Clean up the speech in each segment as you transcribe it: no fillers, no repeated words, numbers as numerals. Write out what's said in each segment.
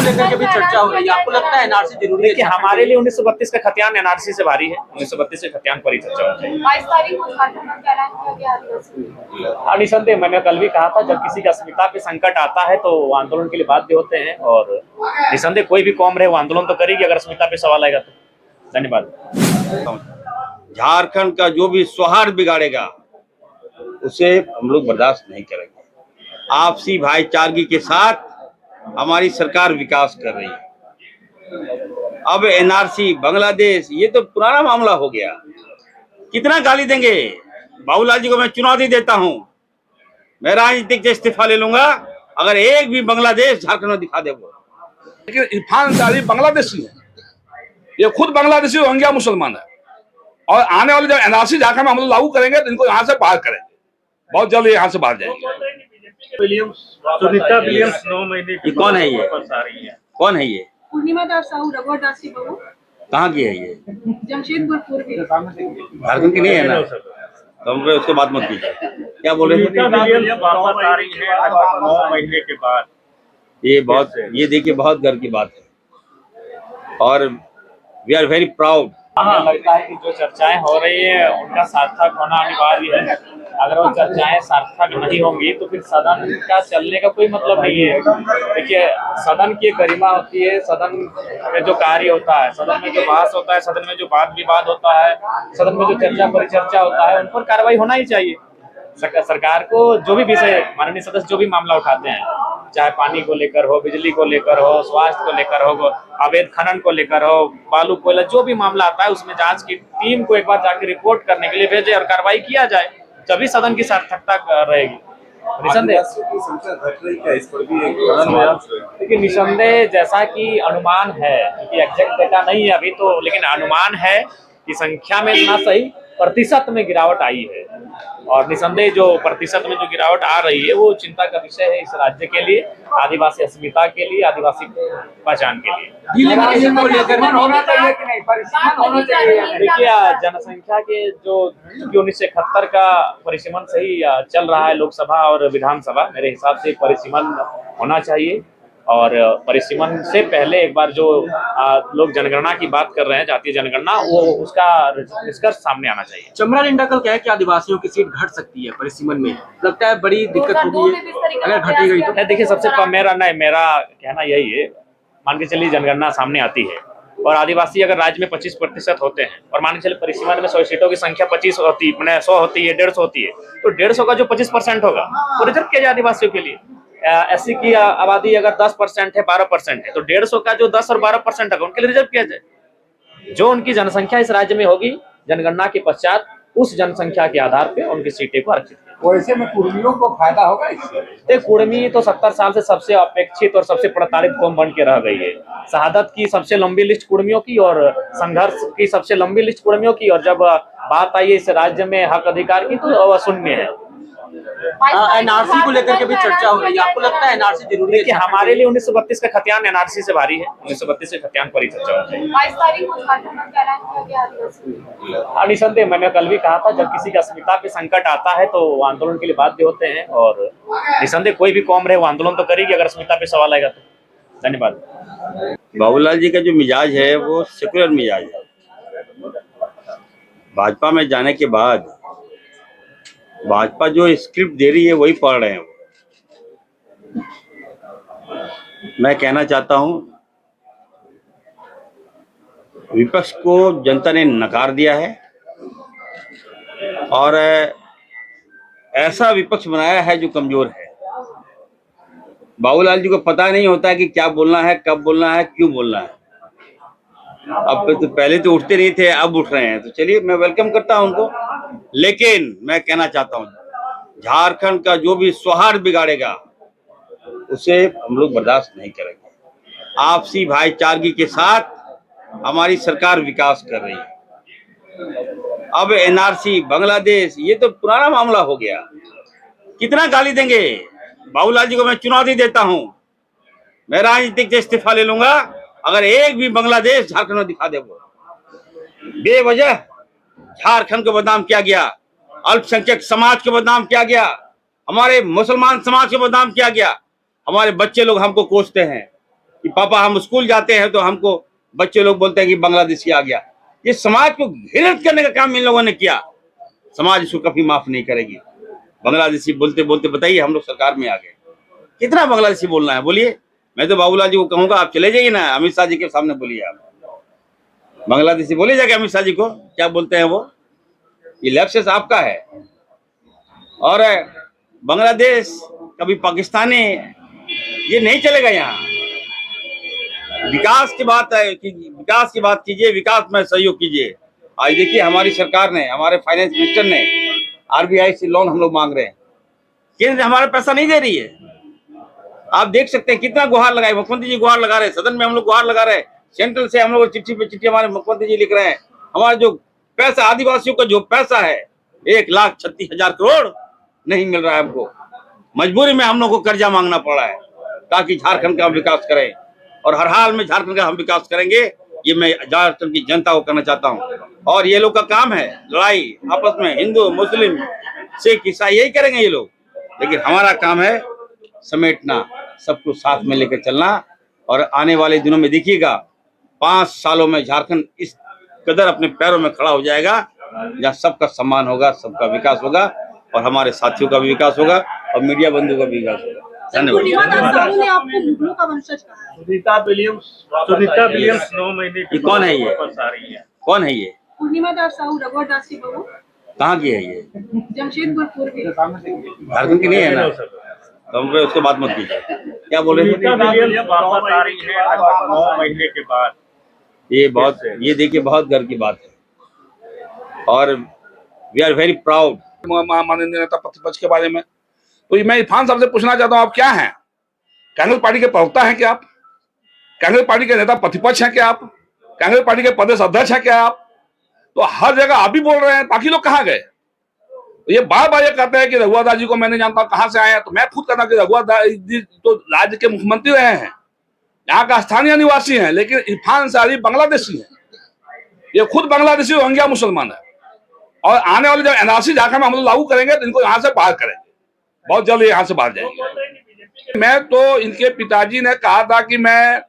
लेकर के भी चर्चा हो रही है, आपको लगता है एनआरसी जरूरी है? कि हमारे लिए 1932 का खतियान एनआरसी से भारी है। 1932 के खतियान पर ही चर्चा होती है। 22 तारीख को झारखंड का ऐलान किया गया आदिवासी। निसंदेह, मैंने कल भी कहा था, जब किसी का अस्मिता पे संकट आता है तो वो आंदोलन के लिए बाध्य होते हैं, और निसंदेह कोई भी कौम रहे वो आंदोलन तो करेगी अगर अस्मिता पे सवाल आएगा तो। धन्यवाद। झारखंड का जो भी सौहार्द बिगाड़ेगा उसे हम लोग बर्दाश्त नहीं करेंगे। आपसी भाईचारगी के साथ हमारी सरकार विकास कर रही है। अब एनआरसी, बांग्लादेश, ये तो पुराना मामला हो गया। कितना गाली देंगे? बाबूलाल जी को मैं चुनौती देता हूं, मैं राजनीतिक से इस्तीफा ले लूंगा अगर एक भी बांग्लादेश झारखंड में दिखा दे। वो लेकिन इरफान अंसारी बांग्लादेशी है, ये खुद बांग्लादेशी रोहिंग्या मुसलमान है, और आने वाले जब एनआरसी झारखंड में हम लोग लागू करेंगे तो इनको यहाँ से बाहर करेंगे, बहुत जल्द यहाँ से बाहर जाएंगे। सुनीता विलियम्स 9 महीने ये कौन है? ये कौन है? ये पूर्णिमा दास साहू, रघुवर दास की बहू, कहाँ की है? ये जमशेदपुर की। झारखंड की नहीं है ना, तो हम उसके बात मत कीजिए। क्या बोल रहे थे? वापस आ रही है 9 महीने के बाद। ये देखिए बहुत गर्व की बात है, और वी आर वेरी प्राउड। हमें लगता है कि जो चर्चाएं हो रही है उनका सार्थक होना अनिवार्य है। अगर वो चर्चाएं सार्थक नहीं होंगी तो फिर सदन का चलने का कोई मतलब नहीं है। देखिए, सदन की गरिमा होती है, सदन में जो कार्य होता है, सदन में जो बहस होता है, सदन में जो वाद विवाद होता है, सदन में जो चर्चा परिचर्चा होता है, उन पर कार्रवाई होना ही चाहिए। सरकार को जो भी विषय, माननीय सदस्य जो भी मामला उठाते हैं, चाहे पानी को लेकर हो, बिजली को लेकर हो, स्वास्थ्य को लेकर हो, अवैध खनन को लेकर हो, बालू कोयला, जो भी मामला आता है उसमें जांच की टीम को एक बार जाकर रिपोर्ट करने के लिए भेजे और कार्रवाई किया जाए, तभी सदन की सार्थकता रहेगी। निसंदेह, देखिए निसंदेह जैसा कि अनुमान है, क्योंकि एग्जैक्ट डेटा नहीं है अभी तो, लेकिन अनुमान है कि संख्या में ना सही प्रतिशत में गिरावट आई है, और निसंदेह जो प्रतिशत में जो गिरावट आ रही है वो चिंता का विषय है इस राज्य के लिए, आदिवासी अस्मिता के लिए, आदिवासी पहचान के लिए। देखिए, जनसंख्या के जो 1971 का परिसीमन से ही चल रहा है लोकसभा और विधानसभा, मेरे हिसाब से परिसीमन होना चाहिए, और परिसीमन से पहले एक बार जो लोग जनगणना की बात कर रहे हैं, जातीय जनगणना, वो उसका निष्कर्ष सामने आना चाहिए। चमरा लिंडा कल कहा कि आदिवासियों की सीट घट सकती है परिसीमन में, लगता है बड़ी दिक्कत होगी अगर घटी गई तो? देखिए, सबसे मेरा कहना यही है, मान के चलिए जनगणना सामने आती है और आदिवासी अगर राज्य में 25% होते हैं, और मान के चलिए परिसीमन में 100 सीटों की संख्या 25 होती है, 100 होती है, 150 होती है, तो 150 का जो 25% होगा वो रिजर्व किया जाए आदिवासियों के लिए। एससी की आबादी अगर 10% है, 12% है, तो 150 का जो 10 और 12% होगा उनके लिए रिजर्व किया जाए। जो उनकी जनसंख्या इस राज्य में होगी जनगणना के पश्चात, उस जनसंख्या के आधार पे उनकी सीटें को आरक्षित किया। वैसे में कुर्मियों को फायदा होगा इससे? कुर्मी तो 70 साल से सबसे अपेक्षित और सबसे प्रताड़ित कौम बन के रह गई है। शहादत की सबसे लंबी लिस्ट कुर्मियों की और संघर्ष की सबसे लंबी लिस्ट कुर्मियों की, और जब बात आई इस राज्य में हक अधिकार की तो वह शून्य है। एनआरसी को लेकर के भी चर्चा हो रही है, आपको लगता है एनआरसी जरूरी है? कि हमारे लिए 1932 का खतियान एनआरसी से भारी है। 1932 के खतियान पर ही चर्चा होती है। 22 तारीख को झारखंड का ऐलान किया गया आदिवासी। निसंदेह, मैंने कल भी कहा था, जब किसी का अस्मिता पे संकट आता है तो वो आंदोलन के लिए बाध्य होते हैं, और निसंदेह कोई भी कौम रहे वो आंदोलन तो करेगी अगर अस्मिता पे सवाल आएगा तो। धन्यवाद। बाबूलाल जी का जो मिजाज है वो सेकुलर मिजाज है। भाजपा में जाने के बाद भाजपा जो स्क्रिप्ट दे रही है वही पढ़ रहे हैं। मैं कहना चाहता हूं, विपक्ष को जनता ने नकार दिया है, और ऐसा विपक्ष बनाया है जो कमजोर है। बाबूलाल जी को पता नहीं होता है कि क्या बोलना है, कब बोलना है, क्यों बोलना है। अब तो पहले तो उठते नहीं थे, अब उठ रहे हैं, तो चलिए मैं वेलकम करता हूं उनको। लेकिन मैं कहना चाहता हूं, झारखंड का जो भी सौहार्द बिगाड़ेगा उसे हम लोग बर्दाश्त नहीं करेंगे। आपसी भाईचारगी के साथ हमारी सरकार विकास कर रही है। अब एनआरसी, बांग्लादेश, ये तो पुराना मामला हो गया। कितना गाली देंगे? बाबूलाल जी को मैं चुनौती देता हूं, मैं राजनीतिक से इस्तीफा ले लूंगा अगर एक भी बांग्लादेश झारखंड में दिखा दे। वो बेवजह झारखंड को बदनाम किया गया, अल्पसंख्यक समाज को बदनाम किया गया, हमारे मुसलमान समाज को बदनाम किया गया। हमारे बच्चे लोग हमको कोसते हैं, कि पापा हम स्कूल जाते हैं तो हमको बच्चे लोग बोलते हैं कि बांग्लादेशी आ गया। ये समाज को घृणित करने का काम इन लोगों ने किया। समाज इसको कभी माफ नहीं करेगी। बांग्लादेशी बोलते बोलते बताइए हम लोग सरकार में आ गए। कितना बांग्लादेशी बोलना है बोलिए। मैं तो बाबूलाल जी को कहूंगा आप चले जाइए ना, अमित शाह जी के सामने बोलिए। आप बांग्लादेशी बोले जाके अमित शाह जी को क्या बोलते हैं वो। ये लैप्सेस आपका है। और बांग्लादेश कभी पाकिस्तानी, ये नहीं चलेगा। यहाँ विकास की बात है कि विकास की बात कीजिए, विकास में सहयोग कीजिए। आज देखिए हमारी सरकार ने, हमारे फाइनेंस मिनिस्टर ने आरबीआई से लोन हम लोग मांग रहे हैं। केंद्र हमारा पैसा नहीं दे रही है। आप देख सकते हैं कितना गुहार लगाए, मुख्यमंत्री जी गुहार लगा रहे हैं, सदन में हम लोग गुहार लगा रहे हैं, सेंट्रल से हम लोग चिट्ठी पे चिट्ठी हमारे मुख्यमंत्री जी लिख रहे हैं। हमारा जो पैसा आदिवासियों का जो पैसा है 1,36,000 करोड़ नहीं मिल रहा है हमको। मजबूरी में हम लोग को कर्जा मांगना पड़ा है ताकि झारखंड का विकास करें। और हर हाल में झारखंड का हम विकास करेंगे, ये मैं झारखंड की जनता को कहना चाहता हूँ। और ये लोग का काम है लड़ाई आपस में, हिंदू मुस्लिम सिख ईसाई यही करेंगे ये लोग, लेकिन हमारा काम है समेटना, सबको साथ में लेकर चलना। और आने वाले दिनों में देखिएगा 5 सालों में झारखंड इस कदर अपने पैरों में खड़ा हो जाएगा जहाँ सबका सम्मान होगा, सबका विकास होगा और हमारे साथियों का भी विकास होगा और मीडिया बंधु का भी विकास होगा। पूर्णिमा दास साहू ने आपको मुगलों का वंशज कहा है। सुनीता विलियम्स 9 महीने ये कौन है ये? वापस आ रही है। कौन है ये? पूर्णिमा दास साहू रघुवर दास की बहू, कहाँ की है ये? जमशेदपुर पूर्वी। झारखंड की नहीं है ना, तो हम उसको बात मत कीजिए। क्या बोल रहे सुनीता विलियम्स वापस आ रही है लगभग 9 महीने के बाद। ये देखिए बहुत गर्व की बात है और वी आर वेरी प्राउड। माननीय नेता प्रतिपक्ष के बारे में तो मैं इरफान साहब से पूछना चाहता हूँ, आप क्या हैं? कांग्रेस पार्टी के प्रवक्ता हैं क्या आप? कांग्रेस पार्टी के नेता प्रतिपक्ष हैं क्या आप? कांग्रेस पार्टी के प्रदेश अध्यक्ष हैं क्या आप? तो हर जगह आप भी बोल रहे हैं, बाकी लोग कहाँ गए? ये बार बार ये कहते हैं कि रघुवर दास जी को मैं नहीं जानता कहाँ से आए हैं। तो मैं खुद कहता कि रघुवर दास जी तो राज्य के मुख्यमंत्री रहे हैं, यहाँ का स्थानीय निवासी हैं, लेकिन इरफान अंसारी बांग्लादेशी है। ये खुद बांग्लादेशी रोहिंग्या मुसलमान है और आने वाले जब एनआरसी झारखंड में हम लोग लागू करेंगे तो इनको यहाँ से बाहर करेंगे, बहुत जल्द यहाँ से बाहर जाएंगे। मैं तो इनके पिताजी ने कहा था कि मैं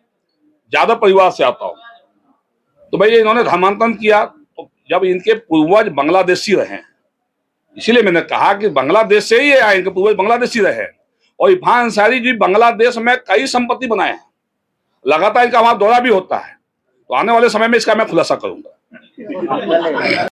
ज्यादा परिवार से आता हूँ, तो भाई इन्होंने धर्मांतरण किया। तो जब इनके पूर्वज बांग्लादेशी रहे, इसीलिए मैंने कहा कि बांग्लादेश से ही आए, इनके पूर्वज बांग्लादेशी रहे। और इरफान अंसारी जी बांग्लादेश में कई संपत्ति बनाए हैं, लगातार इनका वहां दौरा भी होता है। तो आने वाले समय में इसका मैं खुलासा करूंगा।